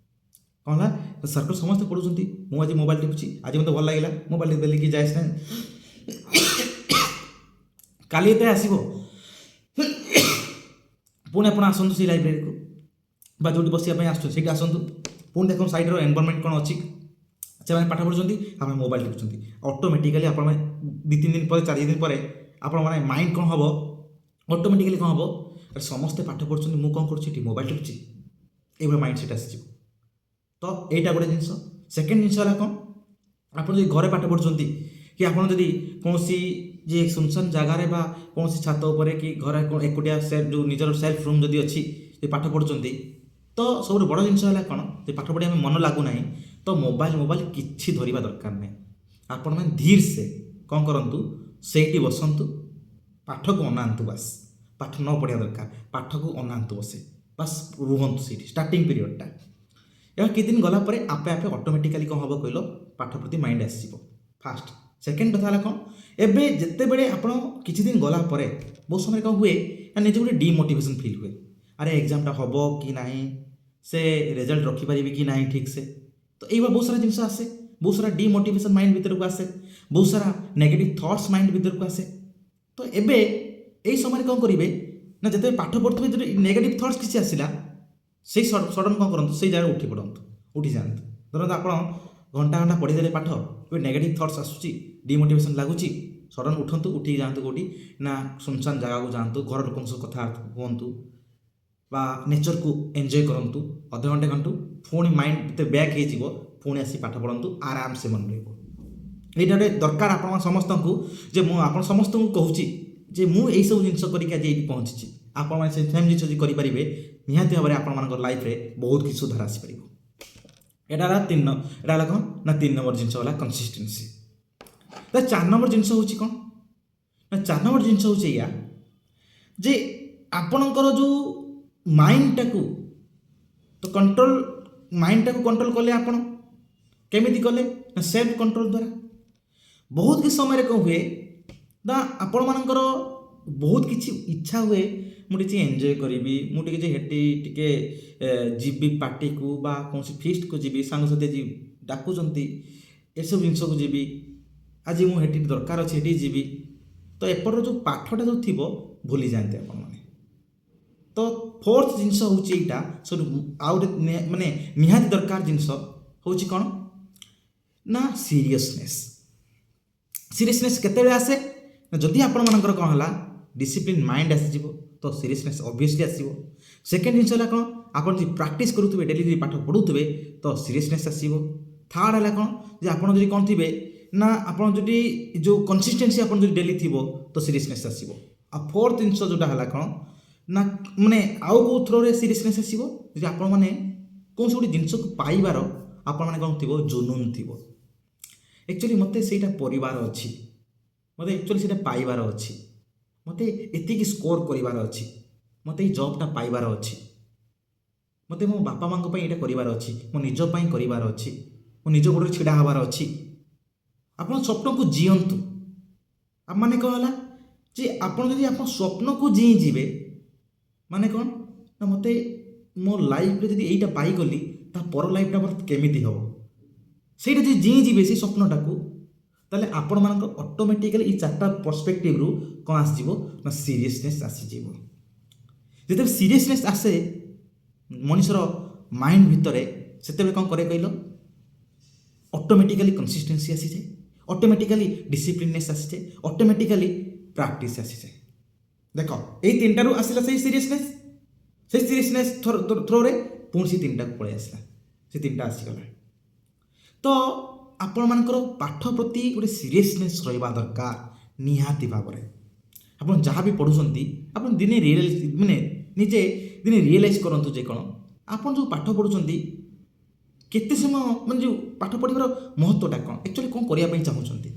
କ'ଣ ହେଲା, ସର୍କଲ ସମସ୍ତେ ପଢ଼ୁଛନ୍ତି, ମୁଁ ଆଜି ମୋବାଇଲ ଟିପୁଛି, ଆଜି ମୋତେ ଭଲ ଲାଗିଲା ମୋବାଇଲ ଟିପି ଦେଲି କି ଯାଏ ନାହିଁ, କାଲି ଏତେ ଆସିବ, ପୁଣି ଆପଣ ଆସନ୍ତୁ ସେଇ ଲାଇବ୍ରେରୀକୁ ବା ଯେଉଁଠି ବସିବା ପାଇଁ ଆସୁଛନ୍ତି ସେଇଠି ଆସନ୍ତୁ, ପୁଣି ଦେଖନ୍ତୁ ସାଇଡ଼ର ଏନଭାରନମେଣ୍ଟ କ'ଣ ଅଛି, ସେମାନେ ପାଠ ପଢ଼ୁଛନ୍ତି, ଆପଣ ମୋବାଇଲ ଟିପୁଛନ୍ତି। ଅଟୋମେଟିକାଲି ଆପଣମାନେ 2-3 ଦିନ ପରେ 4 ଦିନ ପରେ ଆପଣମାନେ ମାଇଣ୍ଡ କ'ଣ ହେବ, ଅଟୋମେଟିକାଲି କ'ଣ ହେବ, ସମସ୍ତେ ପାଠ ପଢ଼ୁଛନ୍ତି, ମୁଁ କ'ଣ କରୁଛି ଏଠି ମୋବାଇଲ ଟିପୁଛି, ଏଇଭଳିଆ ମାଇଣ୍ଡ ସେଟ୍ ଆସିଯିବ। ତ ଏଇଟା ଗୋଟେ ଜିନିଷ। ସେକେଣ୍ଡ ଜିନିଷ ହେଲା କ'ଣ, ଆପଣ ଯଦି ଘରେ ପାଠ ପଢ଼ୁଛନ୍ତି କି ଆପଣ ଯଦି କୌଣସି ଯେ ସୁନସାନ ଜାଗାରେ ବା କୌଣସି ଛାତ ଉପରେ କି ଘରେ ଏକୁଟିଆ ଯେଉଁ ନିଜର ସେଲ୍ଫ ରୁମ୍ ଯଦି ଅଛି, ଯଦି ପାଠ ପଢ଼ୁଛନ୍ତି, ତ ସବୁଠୁ ବଡ଼ ଜିନିଷ ହେଲା କ'ଣ, ଯଦି ପାଠ ପଢ଼ିବା ପାଇଁ ମନ ଲାଗୁନାହିଁ ତ ମୋବାଇଲ କିଛି ଧରିବା ଦରକାର ନାହିଁ। ଆପଣମାନେ ଧୀରସେ କ'ଣ କରନ୍ତୁ, ସେଇଠି ବସନ୍ତୁ, ପାଠକୁ ଅନାନ୍ତୁ, ବାସ୍ ପାଠ ନ ପଢ଼ିବା ଦରକାର, ପାଠକୁ ଅନାନ୍ତୁ, ବାସ୍ ରୁହନ୍ତୁ ସେଇଠି ଷ୍ଟାର୍ଟିଂ ପିରିୟଡ଼ଟା। ଏହା କିଛି ଦିନ ଗଲା ପରେ ଆପେ ଆପେ ଅଟୋମେଟିକାଲି କ'ଣ ହେବ କହିଲ, ପାଠ ପ୍ରତି ମାଇଣ୍ଡ ଆସିଯିବ ଫାଷ୍ଟ। ସେକେଣ୍ଡ କଥା ହେଲା କ'ଣ, ଏବେ ଯେତେବେଳେ ଆପଣ କିଛି ଦିନ ଗଲା ପରେ ବହୁତ ସମୟରେ କ'ଣ ହୁଏ ନା ନିଜେ ଗୋଟେ ଡିମୋଟିଭେସନ୍ ଫିଲ୍ ହୁଏ, ଆରେ ଏକ୍ଜାମଟା ହେବ କି ନାହିଁ, ସେ ରେଜଲ୍ଟ ରଖିପାରିବି କି ନାହିଁ ଠିକ୍ସେ। ତ ଏଇଭଳିଆ ବହୁତ ସାରା ଜିନିଷ ଆସେ, ବହୁତ ସାରା ଡିମୋଟିଭେସନ୍ ମାଇଣ୍ଡ ଭିତରକୁ ଆସେ, ବହୁତ ସାରା ନେଗେଟିଭ୍ ଥଟ୍ସ ମାଇଣ୍ଡ ଭିତରକୁ ଆସେ। ତ ଏବେ ଏଇ ସମୟରେ କ'ଣ କରିବେ ନା ଯେତେବେଳେ ପାଠ ପଢ଼ୁଥିବେ ଯଦି ନେଗେଟିଭ୍ ଥଟ୍ସ କିଛି ଆସିଲା, ସେଇ ସଡ଼ନ୍ କ'ଣ କରନ୍ତୁ, ସେଇ ଜାଗାରେ ଉଠି ପଡ଼ନ୍ତୁ, ଉଠିଯାଆନ୍ତୁ। ଧରନ୍ତୁ ଆପଣ ଘଣ୍ଟା ପଢ଼ିଦେଲେ ପାଠ, ଏବେ ନେଗେଟିଭ୍ ଥଟ୍ସ ଆସୁଛି, ଡିମୋଟିଭେସନ୍ ଲାଗୁଛି, ସଡ଼ନ୍ ଉଠନ୍ତୁ, ଉଠିକି ଯାଆନ୍ତୁ କେଉଁଠି ନା ସୁନସାନ ଜାଗାକୁ ଯାଆନ୍ତୁ, ଘର ଲୋକଙ୍କ ସହ କଥା ହୁଅନ୍ତୁ ବା ନେଚରକୁ ଏନ୍ଜୟ କରନ୍ତୁ, ଅଧଘଣ୍ଟେ ଘଣ୍ଟୁ, ପୁଣି ମାଇଣ୍ଡ ଯେତେ ବ୍ୟାକ୍ ହେଇଯିବ ପୁଣି ଆସି ପାଠ ପଢ଼ନ୍ତୁ, ଆରାମସେ ମନେ ରହିବ। ଏଇଟା ଗୋଟେ ଦରକାର ଆପଣ ସମସ୍ତଙ୍କୁ, ଯେ ମୁଁ ଆପଣ ସମସ୍ତଙ୍କୁ କହୁଛି ଯେ ମୁଁ ଏଇସବୁ ଜିନିଷ କରିକି ଆଜି ଏଇଠି ପହଞ୍ଚିଛି। ଆପଣମାନେ ସେ ସେମ୍ ଜିନିଷ ଯଦି କରିପାରିବେ ନିହାତି ଭାବରେ ଆପଣମାନଙ୍କର ଲାଇଫ୍ରେ ବହୁତ କିଛି ସୁଧାର ଆସିପାରିବ। ଏଇଟା ହେଲା କ'ଣ ନା 3 ନମ୍ବର ଜିନିଷ ହେଲା କନସିଷ୍ଟେନ୍ସି। ତ 4 ନମ୍ବର ଜିନିଷ ହେଉଛି କ'ଣ ନା 4 ନମ୍ବର ଜିନିଷ ହେଉଛି ଏଇଆ ଯେ ଆପଣଙ୍କର ଯେଉଁ ମାଇଣ୍ଡଟାକୁ तो कंट्रोल माइंड को कंट्रोल कले आपण केमिति कले ना सेल्फ कंट्रोल द्वारा। बहुत कि समय कौन हुए ना आपण मानकर बहुत किसी इच्छा हुए मुझे एंजॉय करी मुझे हेटी टिके जीवी पार्टी को बा कौन फिस्ट को जीवी सांगसाथी जी डाकुंट एसब जिनस को जीवी आज मुझे दरकार अच्छे हेटी जीवी तो एपटर जो पाठटा जो थी भूली जाते आपण मैंने। तो फोर्थ जिनस हूँ यहाँ सब आउ माने निहाती दरकार जिनस हूँ कौन ना सीरियसनेस। सीरियसनेस केते आसे जदि आपण मानकर कौन है डिसिप्लिन माइंड आसीज तो सीरियसनेस ऑब्वियसली आसीबो। सेकेंड जिनस है कौन आप प्रैक्टिस करुवे डेली पाठ पढ़ुवे तो सीरियसनेस आसीबो। थर्ड है कौन जे आप कौन थे ना आपन जदि जो कंसिस्टेंसी आपन जदि डेली थी तो सीरियसनेस आसीबो। आ फोर्थ जिनस जोटा है कौन ना माने आउ को थ्रो रे सीरियसनेस आसीबो जे आपन माने कौन गोटे जिनस को पाइबार आपन माने कौन थिबो जुनून थिबो। एक्चुअली मते सेटा परिवार अच्छी मते एक्चुअली सेटा पाइबार अच्छी मते एतिकी स्कोर करिवार अच्छी मते ई जॉबटा पाइबार अच्छी मते मो बापा माँ को यहाँ करार अच्छी मो निज करार अच्छी मो निज गोड़े छिड़ा हबार अच्छी। आप स्वप्न को जीवंतु आप माने कौन है जे आपन जदि आप स्वप्न को जी जीवे माने कौन ना मते मो लाइफ रे जदि एइटा पाइगली ता पर लाइफटा मत केमिति हो सेटा जे जी जीवे से स्वप्नटा को ताले आपण मानक ऑटोमेटिकली ई चारटा पर्सपेक्टिव रु कौन आसीजिवो ना सीरियसनेस आसीजिवो। जेते सीरियसनेस आसे मनुष्यर माइंड भितरे सेते कौन करे कहलो ऑटोमेटिकली कंसिस्टेंसी आसी जाए ऑटोमेटिकली डिसिप्लिननेस आसी जाए ऑटोमेटिकली प्रैक्टिस आसी जाए। देख ये तीन टारू आसला से सीरियसनेस थ्रो रे पुणी से तीन टाक पळै आसला से तीन टा आसीगला। तो आपण मानकर पाठ प्रति गोटे सीरियसनेस रहिबा दरकार निहाती भाव में। आप जहाँ भी पढ़ुंट आप दिने रियलाइज माने निजे दिने रियलाइज करंतु जे कौन आप जो पाठ पढ़ुंट केते समय माने जो पाठ पढ़िबार महत्वटा कौन एक्चुअली कौन करने चाहूँगी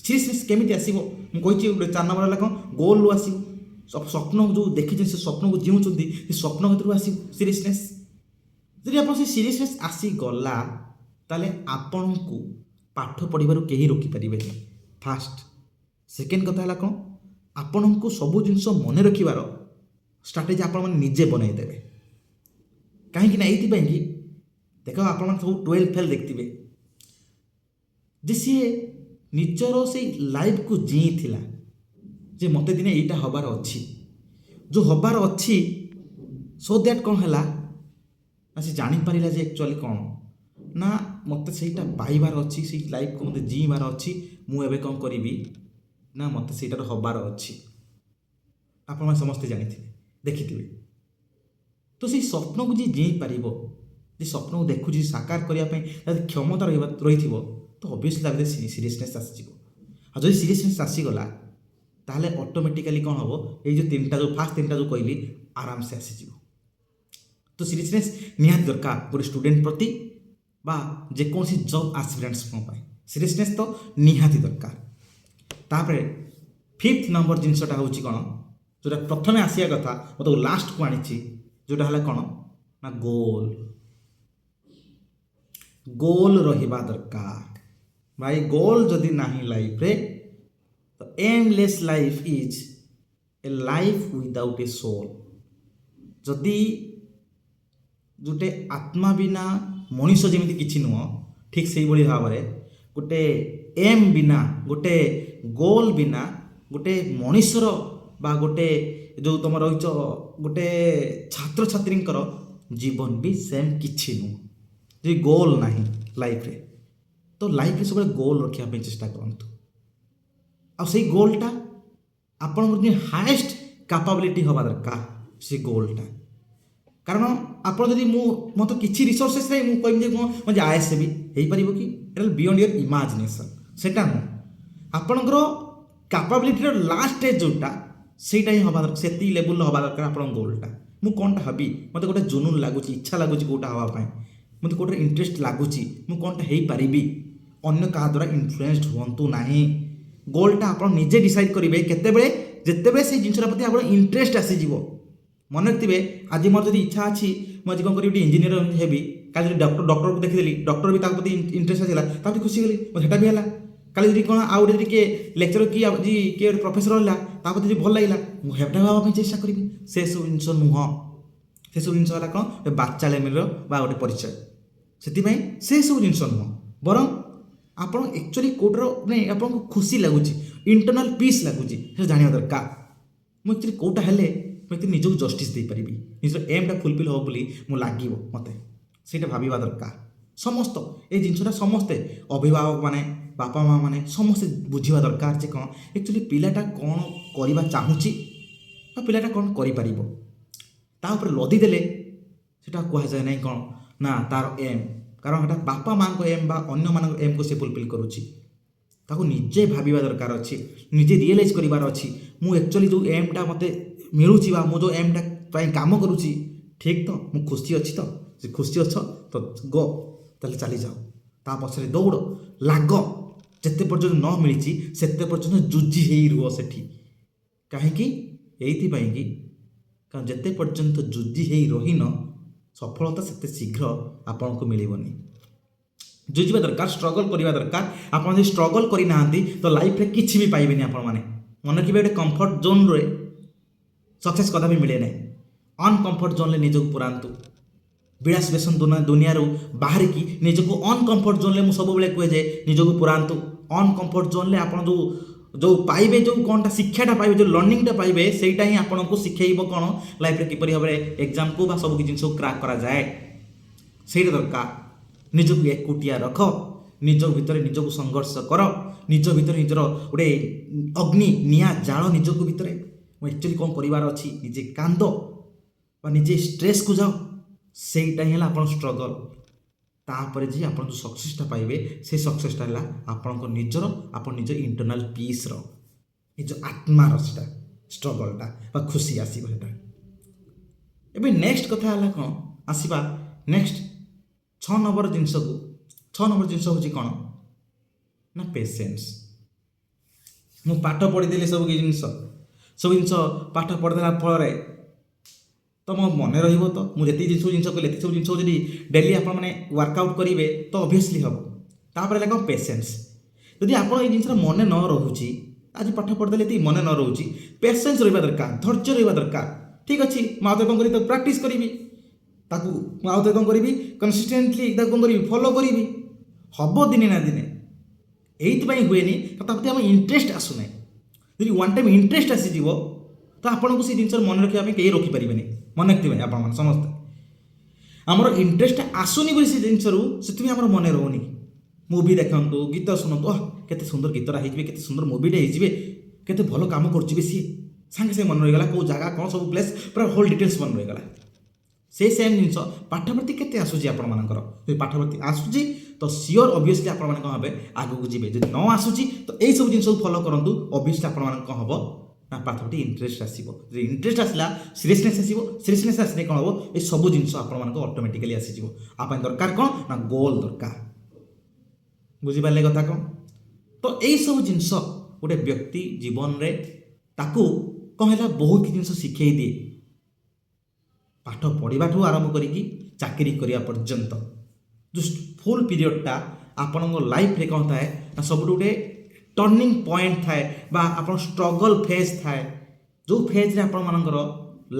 सीरियसनेस केमिति आसीबो मु कहिछि गोटे 4 नंबर कौन गोल रु आसीबो स्वप्न जो देखी से स्वप्न को जीउछंती से स्वप्न भीतर आसीबो सीरियसनेस। जदि आप सीरियसनेस आसीगला ताले आपण को पाठ पढ़िबार केही रोकी पारिबे। फास्ट सेकेंड कथा है कौन आपण को सब जिनस मन रखिबार स्ट्राटेजी आपण माने निजे बनाई देबे कहीं ना ये कि देख आप सब 12 फेल देखते जे सी निजर से लाइफ को जी थिला जे मते दिने एटा हबार अच्छी जो हबार अच्छी सो दैट कौन है से जानी पारिला जे एक्चुअली कौन ना मते सेटा पाइबार अच्छी से लाइफ को मते जीबार अच्छी मु एबे कौन करी ना मते सेटार हबार अच्छी आप समस्ते जानी देखिथिबे। तो से स्वप्न को जी जी पार जे स्वप्न को देखुची साकार करने क्षमता रही तो ऑब्वियसली सीरियसनेस आसीजिवो। और जब सीरियसनेस आसीगला ताहले ऑटोमेटिकली कौन हम ये जो तीन जो फास्ट तीन जो कहली आराम से आसीजिवो। तो सीरियसनेस निहाती दरकार गोटे स्टूडेंट प्रति बा जेकोसी जॉब एस्पिरेंट्स सीरियसनेस तो निहाती दरकार। तापरे फिफ्थ नंबर जिनसटा हूँ कौन जोटा प्रथम आसिया कथा मतलब लास्ट को आनी जोटा है कौन ना गोल रहिबा दरकार भाई। गोल जदि नहीं लाइफ रे तो aimless life is a life without a soul. जदि जोटे आत्मा बिना मनीष जमी किसी नुह ठीक से भाव में गोटे एम बिना गोटे गोल बिना गोटे मनीषर बा गोटे जो तुम रही गोटे छात्र छात्री जीवन भी सेम किसी नुह जे गोल नहीं लाइफ रे। तो लाइफ रे सब गोल रखा चेष्टा करंतु आ से गोलटा आपन हाएस्ट कैपेबिलिटी हवा दरकार से गोलटा। कारण आप जदि मत किसी रिसोर्सेस नहीं मुझे मुझे आएस भी हो पार कि बियॉन्ड योर इमेजिनेशन सेटा नुह आपणकर कैपेबिलिटी लास्ट स्टेज जोटा सेटा ही हवा दरकार से लेवल हवा दरकार आप गोलटा। मु कौनटा हबी मत गोटे जुनून लगुच इच्छा लगुच कौटा हाँपाई मत गोटे इंटरेस्ट लगुच मु कौनटा हो पारि अन्य क्या द्वारा इन्फ्लुएंस्ड हुंतु नहीं। गोलटा आप निजे डिसाइड करेंगे केतेबेले जितेबेले से जिनसा प्रति आप इंटरेस्ट आसीज ମନେ ରଖିଥିବେ ଆଜି ମୋର ଯଦି ଇଚ୍ଛା ଅଛି ମୁଁ ଆଜି କ'ଣ କରିବି ଗୋଟେ ଇଞ୍ଜିନିୟର ହେବି, କାଲି ଯଦି ଡକ୍ଟରକୁ ଦେଖିଦେଲି, ଡକ୍ଟର ବି ତା ପ୍ରତି ଇଣ୍ଟରେଷ୍ଟ ଆସିଲା, ତା ପ୍ରତି ଖୁସି ହେଲି, ମୋର ସେଟା ବି ହେଲା। କାଲି ଯଦି କ'ଣ ଆଉ ଗୋଟେ ଯଦି କିଏ ଲେକ୍ଚର କି ଆଜି କିଏ ଗୋଟେ ପ୍ରଫେସର ହେଲା, ତା ପ୍ରତି ଯଦି ଭଲ ଲାଗିଲା, ମୁଁ ହେଟା ହେବା ପାଇଁ ଚେଷ୍ଟା କରିବି। ସେସବୁ ଜିନିଷ ନୁହଁ, ସେସବୁ ଜିନିଷ ହେଲା କ'ଣ ବାଚାଳିମିର ବା ଗୋଟେ ପରିଚୟ। ସେଥିପାଇଁ ସେସବୁ ଜିନିଷ ନୁହଁ, ବରଂ ଆପଣ ଆକ୍ଚୁଆଲି କେଉଁଟାର ମାନେ ଆପଣଙ୍କୁ ଖୁସି ଲାଗୁଛି, ଇଣ୍ଟରନାଲ୍ ପିସ୍ ଲାଗୁଛି, ସେଟା ଜାଣିବା ଦରକାର। ମୁଁ ଆକ୍ଚୁଆଲି କେଉଁଟା ହେଲେ ମୁଁ ଏତେ ନିଜକୁ ଜଷ୍ଟିସ୍ ଦେଇପାରିବି, ନିଜର ଏମ୍ଟା ଫୁଲଫିଲ୍ ହେବ ବୋଲି ମୁଁ ଲାଗିବ ମୋତେ, ସେଇଟା ଭାବିବା ଦରକାର। ସମସ୍ତ ଏଇ ଜିନିଷଟା ସମସ୍ତେ ଅଭିଭାବକ ମାନେ, ବାପା ମା ମାନେ ସମସ୍ତେ ବୁଝିବା ଦରକାର ଯେ କ'ଣ ଆକ୍ଚୁଆଲି ପିଲାଟା କ'ଣ କରିବା ଚାହୁଁଛି ବା ପିଲାଟା କ'ଣ କରିପାରିବ। ତା ଉପରେ ଲଦି ଦେଲେ ସେଟା କୁହାଯାଏ ନାହିଁ କ'ଣ ନା ତାର ଏମ୍, କାରଣ ସେଟା ବାପା ମାଆଙ୍କ ଏମ୍ ବା ଅନ୍ୟମାନଙ୍କ ଏମ୍କୁ ସେ ଫୁଲଫିଲ୍ କରୁଛି। ତାକୁ ନିଜେ ଭାବିବା ଦରକାର ଅଛି, ନିଜେ ରିଏଲାଇଜ୍ କରିବାର ଅଛି, ମୁଁ ଆକ୍ଚୁଆଲି ଯେଉଁ ଏମ୍ଟା ମୋତେ ମିଳୁଛି ବା ମୁଁ ଯେଉଁ ଏମ୍ଟା ପାଇଁ କାମ କରୁଛି ଠିକ୍ ତ, ମୁଁ ଖୁସି ଅଛି ତ, ସେ ଖୁସି ଅଛ ତ ଗୋ, ତାହେଲେ ଚାଲିଯାଅ, ତା ପଛରେ ଦୌଡ଼, ଲାଗ, ଯେତେ ପର୍ଯ୍ୟନ୍ତ ନ ମିଳିଛି ସେତେ ପର୍ଯ୍ୟନ୍ତ ଯୁଜି ହେଇ ରୁହ ସେଠି। କାହିଁକି? ଏଇଥିପାଇଁ କି କାରଣ ଯେତେ ପର୍ଯ୍ୟନ୍ତ ଯୁଜି ହେଇ ରହିନ ସଫଳତା ସେତେ ଶୀଘ୍ର ଆପଣଙ୍କୁ ମିଳିବନି। ଯୁଜିବା ଦରକାର, ଷ୍ଟ୍ରଗଲ୍ କରିବା ଦରକାର। ଆପଣ ଯଦି ଷ୍ଟ୍ରଗଲ୍ କରିନାହାନ୍ତି ତ ଲାଇଫ୍ରେ କିଛି ବି ପାଇବେନି ଆପଣମାନେ। ମନେ ରଖିବେ ଗୋଟେ କମ୍ଫର୍ଟ ଜୋନ୍ରେ ସକ୍ସେସ୍ କଦାପି ମିଳେ ନାହିଁ। ଅନକମ୍ଫର୍ଟ ଜୋନ୍ରେ ନିଜକୁ ପୁରାନ୍ତୁ। ବିଳାସ ବେସନ ଦୁନିଆରୁ ବାହାରିକି ନିଜକୁ ଅନକମ୍ଫର୍ଟ ଜୋନ୍ରେ ମୁଁ ସବୁବେଳେ କୁହେ ଯେ ନିଜକୁ ପୁରାନ୍ତୁ। ଅନକମ୍ଫର୍ଟ ଜୋନ୍ରେ ଆପଣ ଯେଉଁ ପାଇବେ, ଯେଉଁ କ'ଣଟା ଶିକ୍ଷାଟା ପାଇବେ, ଯେଉଁ ଲର୍ଣ୍ଣିଂଟା ପାଇବେ, ସେଇଟା ହିଁ ଆପଣଙ୍କୁ ଶିଖେଇବ କ'ଣ ଲାଇଫ୍ରେ କିପରି ଭାବରେ ଏକ୍ଜାମ୍କୁ ବା ସବୁ କିଛି ଜିନିଷକୁ କ୍ରାକ୍ କରାଯାଏ। ସେଇଟା ଦରକାର। ନିଜକୁ ଏକୁଟିଆ ରଖ, ନିଜ ଭିତରେ ନିଜକୁ ସଂଘର୍ଷ କର, ନିଜ ଭିତରେ ନିଜର ଗୋଟେ ଅଗ୍ନି ନିଆଁ ଜାଳ ନିଜକୁ ଭିତରେ। ମୁଁ ଆକ୍ଚୁଆଲି କ'ଣ କରିବାର ଅଛି, ନିଜେ କାନ୍ଦ ବା ନିଜେ ଷ୍ଟ୍ରେସ୍କୁ ଯାଅ, ସେଇଟା ହିଁ ହେଲା ଆପଣ ଷ୍ଟ୍ରଗଲ୍। ତାପରେ ଯେ ଆପଣ ଯେଉଁ ସକ୍ସେସ୍ଟା ପାଇବେ ସେ ସକ୍ସେସ୍ଟା ହେଲା ଆପଣଙ୍କ ନିଜର, ଆପଣ ନିଜ ଇଣ୍ଟରନାଲ୍ ପିସ୍ର, ନିଜ ଆତ୍ମାର ସେଟା ଷ୍ଟ୍ରଗଲ୍ଟା ବା ଖୁସି ଆସିବ ସେଟା। ଏବେ ନେକ୍ସଟ କଥା ହେଲା କ'ଣ, ଆସିବା ନେକ୍ସଟ 6 ନମ୍ବର ଜିନିଷକୁ। 6 ନମ୍ବର ଜିନିଷ ହେଉଛି କ'ଣ ନା ପେସେନ୍ସ। ମୁଁ ପାଠ ପଢ଼ିଦେଲି ସବୁ ଜିନିଷ ପାଠ ପଢ଼ିଦେଲା ଫଳରେ ତ ମୋ ମନେ ରହିବ ତ, ମୁଁ ଯେତିକି ଜିନିଷ କହିଲି ଏତିକି ସବୁ ଜିନିଷ ଯଦି ଡେଲି ଆପଣମାନେ ୱାର୍କଆଉଟ୍ କରିବେ ତ ଅବଭିୟସଲି ହେବ। ତାପରେ ହେଲା କ'ଣ ପେସେନ୍ସ। ଯଦି ଆପଣ ଏଇ ଜିନିଷଟା ମନେ ନ ରହୁଛି, ଆଜି ପାଠ ପଢ଼ିଦେଲେ ଏତିକି ମନେ ନ ରହୁଛି, ପେସେନ୍ସ ରହିବା ଦରକାର, ଧୈର୍ଯ୍ୟ ରହିବା ଦରକାର। ଠିକ୍ ଅଛି, ମୁଁ ଆଉ ଥରେ କ'ଣ କରିବି, ତାକୁ ପ୍ରାକ୍ଟିସ୍ କରିବି, ତାକୁ ମୁଁ ଆଉ ଥରେ କ'ଣ କରିବି, କନସିଷ୍ଟେଣ୍ଟଲି ତାକୁ କ'ଣ କରିବି, ଫଲୋ କରିବି, ହେବ ଦିନେ ନା ଦିନେ। ଏଇଥିପାଇଁ ହୁଏନି ତା ପ୍ରତି ଆମ ଇଣ୍ଟରେଷ୍ଟ ଆସୁନାହିଁ। ଯଦି ୱାନ୍ ଟାଇମ୍ ଇଣ୍ଟରେଷ୍ଟ ଆସିଯିବ ତ ଆପଣଙ୍କୁ ସେ ଜିନିଷ ମନେ ରଖିବା ପାଇଁ କେହି ରଖିପାରିବେନି। ମନେ ରଖିଥିବେ ଆପଣମାନେ ସମସ୍ତେ, ଆମର ଇଣ୍ଟରେଷ୍ଟ ଆସୁନି ବୋଲି ସେ ଜିନିଷରୁ, ସେଥିପାଇଁ ଆମର ମନେ ରହୁନି। ମୁଭି ଦେଖନ୍ତୁ, ଗୀତ ଶୁଣନ୍ତୁ, କେତେ ସୁନ୍ଦର ଗୀତଟା ହେଇଯିବେ, କେତେ ସୁନ୍ଦର ମୁଭିଟା ହେଇଯିବେ, କେତେ ଭଲ କାମ କରୁଯିବେ, ସିଏ ସାଙ୍ଗେ ସାଙ୍ଗେ ମନେ ରହିଗଲା, କେଉଁ ଜାଗା କ'ଣ ସବୁ ପ୍ଲେସ୍ ପୁରା ହୋଲ୍ ଡିଟେଲ୍ସ ମନେ ରହିଗଲା। ସେଇ ସେମ୍ ଜିନିଷ ପାଠ ପ୍ରତି କେତେ ଆସୁଛି ଆପଣମାନଙ୍କର? ଯଦି ପାଠ ପ୍ରତି ଆସୁଛି ତ ସିଓର ଅବଭିୟସଲି ଆପଣମାନେ କ'ଣ ହେବେ, ଆଗକୁ ଯିବେ। ଯଦି ନ ଆସୁଛି ତ ଏଇସବୁ ଜିନିଷକୁ ଫଲୋ କରନ୍ତୁ, ଅବଭିୟସଲି ଆପଣମାନଙ୍କୁ କ'ଣ ହେବ ନା ପାଠ ପ୍ରତି ଇଣ୍ଟରେଷ୍ଟ ଆସିବ। ଯଦି ଇଣ୍ଟରେଷ୍ଟ ଆସିଲା ସିରିୟସନେସ୍ ଆସିବ, ସିରିୟସନେସ୍ ଆସିଲେ କ'ଣ ହେବ, ଏ ସବୁ ଜିନିଷ ଆପଣମାନଙ୍କୁ ଅଟୋମେଟିକାଲି ଆସିଯିବ। ଆ ପାଇଁ ଦରକାର କ'ଣ ନା ଗୋଲ୍ ଦରକାର। ବୁଝିପାରିଲେ କଥା କ'ଣ? ତ ଏଇସବୁ ଜିନିଷ ଗୋଟେ ବ୍ୟକ୍ତି ଜୀବନରେ ତାକୁ କ'ଣ ହେଲା ବହୁତ କିଛି ଜିନିଷ ଶିଖେଇ ଦିଏ, ପାଠ ପଢ଼ିବାଠୁ ଆରମ୍ଭ କରିକି ଚାକିରି କରିବା ପର୍ଯ୍ୟନ୍ତ। ଯେଉଁ ଫୁଲ୍ ପିରିୟଡ଼ଟା ଆପଣଙ୍କ ଲାଇଫ୍ରେ କ'ଣ ଥାଏ ନା ସବୁଠୁ ଗୋଟେ ଟର୍ଣ୍ଣିଂ ପଏଣ୍ଟ ଥାଏ ବା ଆପଣ ଷ୍ଟ୍ରଗଲ୍ ଫେଜ୍ ଥାଏ, ଯେଉଁ ଫେଜ୍ରେ ଆପଣମାନଙ୍କର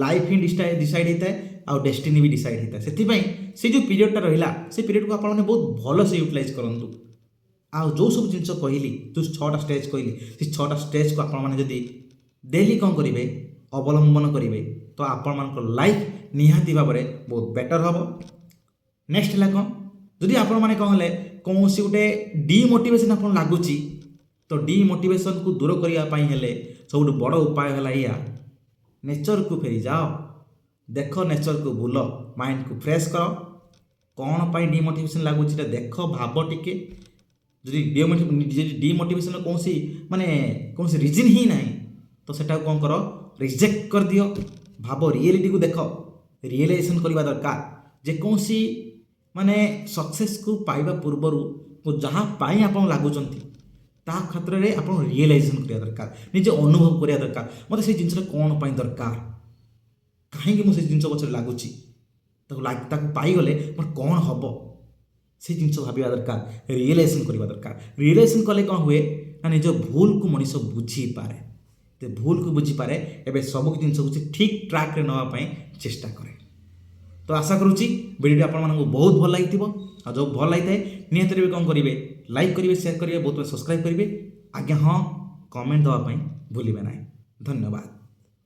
ଲାଇଫ୍ ହିଁ ଡିସାଇଡ଼୍ ହେଇଥାଏ ଆଉ ଡେଷ୍ଟିନି ବି ଡିସାଇଡ଼୍ ହେଇଥାଏ। ସେଥିପାଇଁ ସେ ଯେଉଁ ପିରିୟଡ଼ଟା ରହିଲା ସେ ପିରିୟଡ଼କୁ ଆପଣମାନେ ବହୁତ ଭଲସେ ୟୁଟିଲାଇଜ୍ କରନ୍ତୁ। ଆଉ ଯେଉଁ ସବୁ ଜିନିଷ କହିଲି, ଯେଉଁ 6ଟା ଷ୍ଟେଜ୍ କହିଲି, ସେ 6ଟା ଷ୍ଟେଜ୍କୁ ଆପଣମାନେ ଯଦି ଡେଲି କ'ଣ କରିବେ, ଅବଲମ୍ବନ କରିବେ ତ ଆପଣମାନଙ୍କର ଲାଇଫ୍ ନିହାତି ଭାବରେ ବହୁତ ବେଟର୍ ହେବ। ନେକ୍ସଟ ହେଲା କ'ଣ, ଯଦି ଆପଣମାନେ କ'ଣ ହେଲେ କୌଣସି ଗୋଟେ ଡିମୋଟିଭେସନ୍ ଆପଣ ଲାଗୁଛି ତ ଡିମୋଟିଭେସନ୍କୁ ଦୂର କରିବା ପାଇଁ ହେଲେ ସବୁଠୁ ବଡ଼ ଉପାୟ ହେଲା ଏଇଆ, ନେଚରକୁ ଫେରିଯାଅ, ଦେଖ, ନେଚରକୁ ବୁଲ, ମାଇଣ୍ଡକୁ ଫ୍ରେଶ୍ କର। କ'ଣ ପାଇଁ ଡିମୋଟିଭେସନ୍ ଲାଗୁଛି ଏଇଟା ଦେଖ, ଭାବ ଟିକେ। ଯଦି ଡିମୋଟିଭେସନ୍ର କୌଣସି ରିଜିନ୍ ହିଁ ନାହିଁ ତ ସେଟାକୁ କ'ଣ କର, ରିଜେକ୍ଟ କରିଦିଅ। ଭାବ, ରିଏଲିଟିକୁ ଦେଖ, ରିଏଲାଇଜେସନ୍ କରିବା ଦରକାର। ଯେକୌଣସି ସକ୍ସେସ୍କୁ ପାଇବା ପୂର୍ବରୁ ଯାହା ପାଇଁ ଆପଣ ଲାଗୁଛନ୍ତି ତା କ୍ଷେତ୍ରରେ ଆପଣ ରିଏଲାଇଜେସନ୍ କରିବା ଦରକାର, ନିଜେ ଅନୁଭବ କରିବା ଦରକାର, ମୋତେ ସେଇ ଜିନିଷଟା କ'ଣ ପାଇଁ ଦରକାର। କାହିଁକି ମୁଁ ସେ ଜିନିଷ ପଛରେ ଲାଗୁଛି, ତାକୁ ପାଇଗଲେ ମୋର କ'ଣ ହେବ, ସେ ଜିନିଷ ଭାବିବା ଦରକାର, ରିଏଲାଇଜେସନ୍ କରିବା ଦରକାର। ରିଏଲାଇଜେସନ୍ କଲେ କ'ଣ ହୁଏ ନା ନିଜ ଭୁଲକୁ ମଣିଷ ବୁଝିପାରେ। ତ ଭୁଲକୁ ବୁଝିପାରେ, ଏବେ ସବୁ ଜିନିଷକୁ ସେ ଠିକ୍ ଟ୍ରାକ୍ରେ ନେବା ପାଇଁ ଚେଷ୍ଟା କରେ। ତ ଆଶା କରୁଛି ଭିଡ଼ିଓଟି ଆପଣମାନଙ୍କୁ ବହୁତ ଭଲ ଲାଗିଥିବ। ଆଉ ଯେଉଁ ଭଲ ଲାଗିଥାଏ ନିହାତି ବି କ'ଣ କରିବେ, ଲାଇକ୍ କରିବେ, ସେୟାର କରିବେ, ବହୁତ ସବସ୍କ୍ରାଇବ୍ କରିବେ। ଆଜ୍ଞା ହଁ, କମେଣ୍ଟ ଦେବା ପାଇଁ ଭୁଲିବେ ନାହିଁ। ଧନ୍ୟବାଦ।